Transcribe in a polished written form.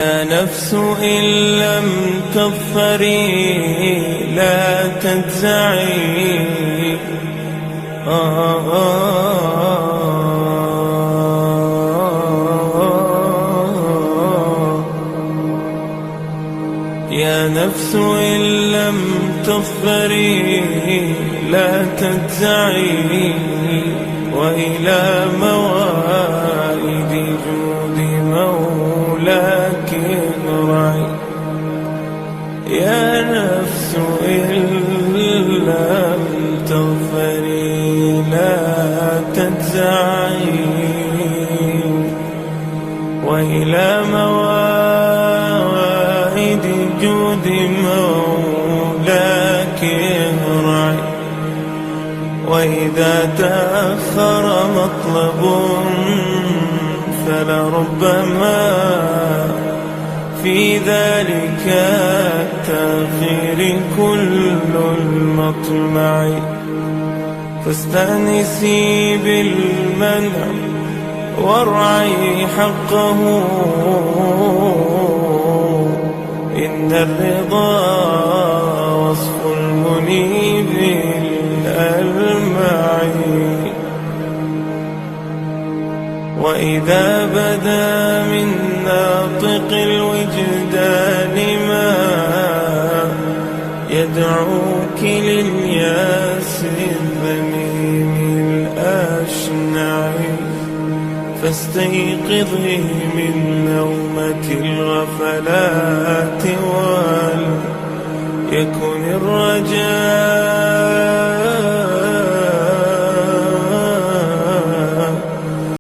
يا نفس إن لم تظفري لا تجزعي. يا نفس إن لم تظفري لا تجزعي، وإلى موائد جود مولاك ارجعي. يا نفس إن لم تظفري لا تجزعي، وإلى موائد جود مولاك ارجعي. وإذا تأخر مطلب فلربما في ذلك التأخير كل المطمع. فاستأنسي بالمنع وارعي حقه، إن الرضا وصف المنيب الألمع. وإذا بدا من ناطق الوجدان ما يدعوك للياس الذميم الأشنع، فاستيقظي من نومة الغفلات وليكن الرجاء